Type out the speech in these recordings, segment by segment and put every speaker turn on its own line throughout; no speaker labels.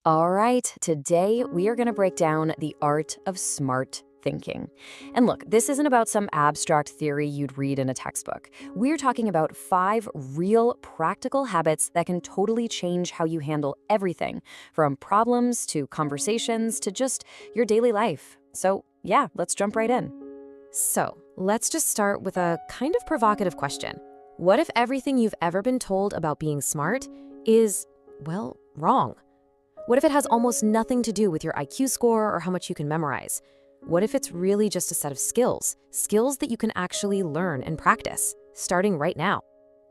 All right, today we are going to break down the art of smart thinking. And look, this isn't about some abstract theory you'd read in a textbook. We're talking about 5 real practical habits that can totally change how you handle everything, from problems to conversations to just your daily life. So, yeah, let's jump right in. So, let's just start with a kind of provocative question. What if everything you've ever been told about being smart is, well, wrong? What if it has almost nothing to do with your IQ score or how much you can memorize? What if it's really just a set of skills that you can actually learn and practice, starting right now?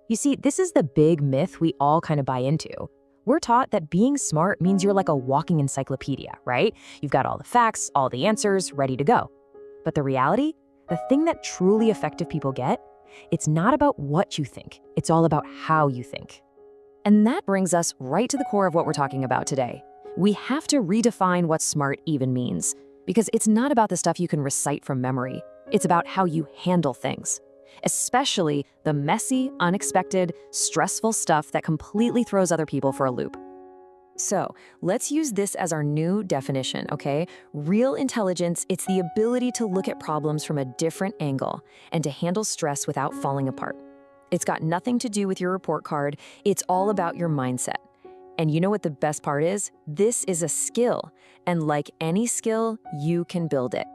You see, this is the big myth we all kind of buy into. We're taught that being smart means you're like a walking encyclopedia, right? You've got all the facts, all the answers, ready to go. But the reality, the thing that truly effective people get, it's not about what you think, it's all about how you think. And that brings us right to the core of what we're talking about today. We have to redefine what smart even means, because it's not about the stuff you can recite from memory. It's about how you handle things, especially the messy, unexpected, stressful stuff that completely throws other people for a loop. So let's use this as our new definition, okay? Real intelligence, it's the ability to look at problems from a different angle and to handle stress without falling apart. It's got nothing to do with your report card. It's all about your mindset. And you know what the best part is? This is a skill. And like any skill, you can build it.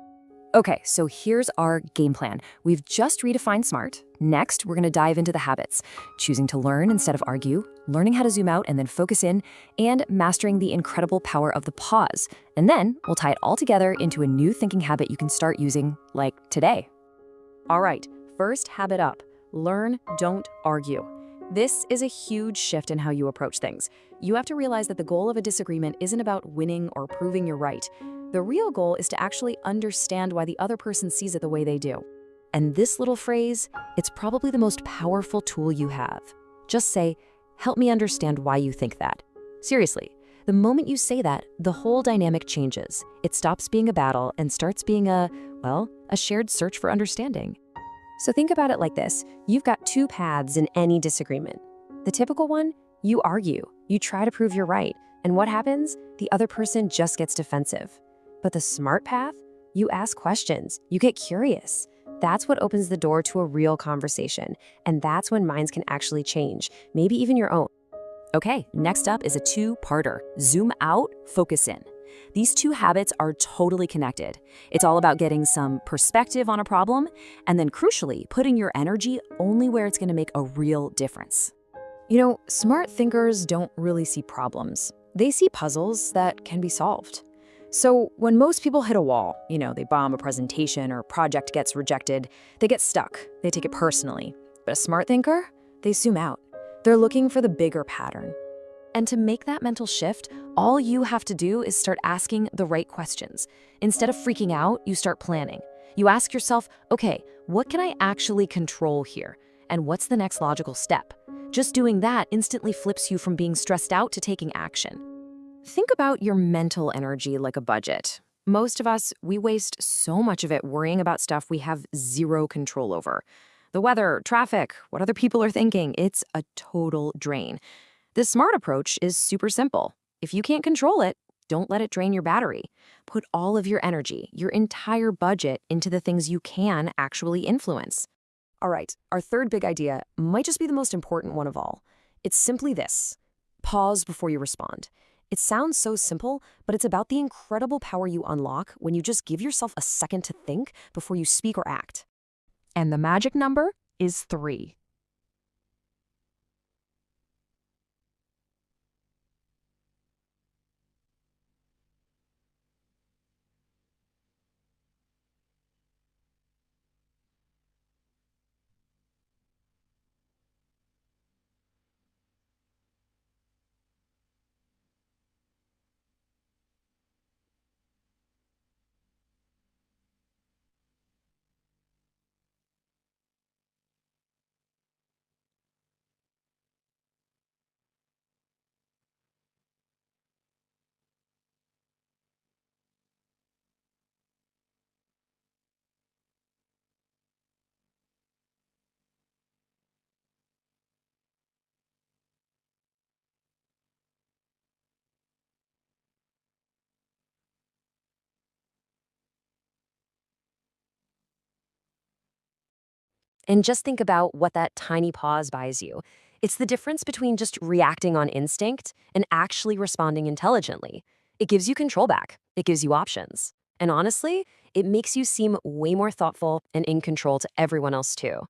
Okay, so here's our game plan. We've just redefined SMART. Next, we're going to dive into the habits. Choosing to learn instead of argue, learning how to zoom out and then focus in, and mastering the incredible power of the pause. And then we'll tie it all together into a new thinking habit you can start using, like today. All right, first habit up. Learn, don't argue. This is a huge shift in how you approach things. You have to realize that the goal of a disagreement isn't about winning or proving you're right. The real goal is to actually understand why the other person sees it the way they do. And this little phrase, it's probably the most powerful tool you have. Just say, "Help me understand why you think that." Seriously, the moment you say that, the whole dynamic changes. It stops being a battle and starts being a shared search for understanding. So think about it like this. You've got 2 paths in any disagreement. The typical one, you argue, you try to prove you're right, and what happens? The other person just gets defensive. But the smart path, you ask questions, you get curious. That's what opens the door to a real conversation, and that's when minds can actually change, maybe even your own. Okay, next up is a 2-parter. Zoom out, focus in. These 2 habits are totally connected. It's all about getting some perspective on a problem, and then crucially, putting your energy only where it's going to make a real difference. You know, smart thinkers don't really see problems. They see puzzles that can be solved. So when most people hit a wall, they bomb a presentation or project gets rejected, they get stuck, they take it personally. But a smart thinker, they zoom out. They're looking for the bigger pattern. And to make that mental shift, all you have to do is start asking the right questions. Instead of freaking out, you start planning. You ask yourself, okay, what can I actually control here? And what's the next logical step? Just doing that instantly flips you from being stressed out to taking action. Think about your mental energy like a budget. Most of us, we waste so much of it worrying about stuff we have zero control over. The weather, traffic, what other people are thinking, it's a total drain. The smart approach is super simple. If you can't control it, don't let it drain your battery. Put all of your energy, your entire budget, into the things you can actually influence. All right, our third big idea might just be the most important one of all. It's simply this: pause before you respond. It sounds so simple, but it's about the incredible power you unlock when you just give yourself a second to think before you speak or act. And the magic number is 3. And just think about what that tiny pause buys you. It's the difference between just reacting on instinct and actually responding intelligently. It gives you control back. It gives you options. And honestly, it makes you seem way more thoughtful and in control to everyone else too.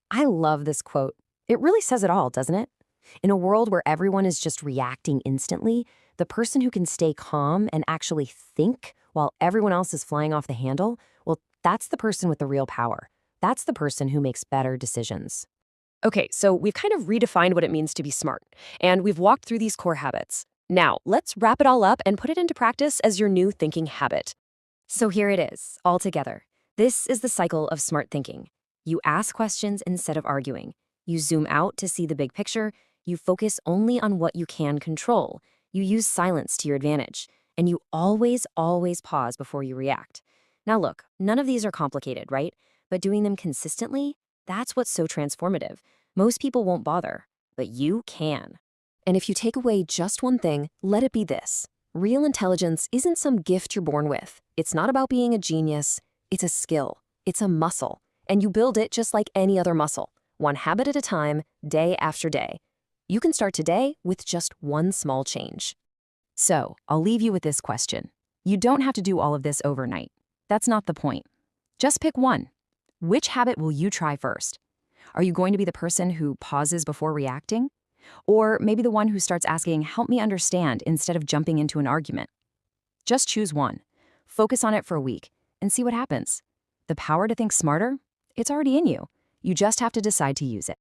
I love this quote. It really says it all, doesn't it? In a world where everyone is just reacting instantly, the person who can stay calm and actually think while everyone else is flying off the handle, well, that's the person with the real power. That's the person who makes better decisions. Okay, so we've kind of redefined what it means to be smart, and we've walked through these core habits. Now, let's wrap it all up and put it into practice as your new thinking habit. So here it is, all together. This is the cycle of smart thinking. You ask questions instead of arguing. You zoom out to see the big picture. You focus only on what you can control. You use silence to your advantage. And you always, always pause before you react. Now look, none of these are complicated, right? But doing them consistently, that's what's so transformative. Most people won't bother, but you can. And if you take away just one thing, let it be this. Real intelligence isn't some gift you're born with. It's not about being a genius. It's a skill. It's a muscle. And you build it just like any other muscle, one habit at a time, day after day. You can start today with just one small change. So, I'll leave you with this question. You don't have to do all of this overnight. That's not the point. Just pick one. Which habit will you try first? Are you going to be the person who pauses before reacting? Or maybe the one who starts asking, "Help me understand," instead of jumping into an argument? Just choose one. Focus on it for a week and see what happens. The power to think smarter? It's already in you. You just have to decide to use it.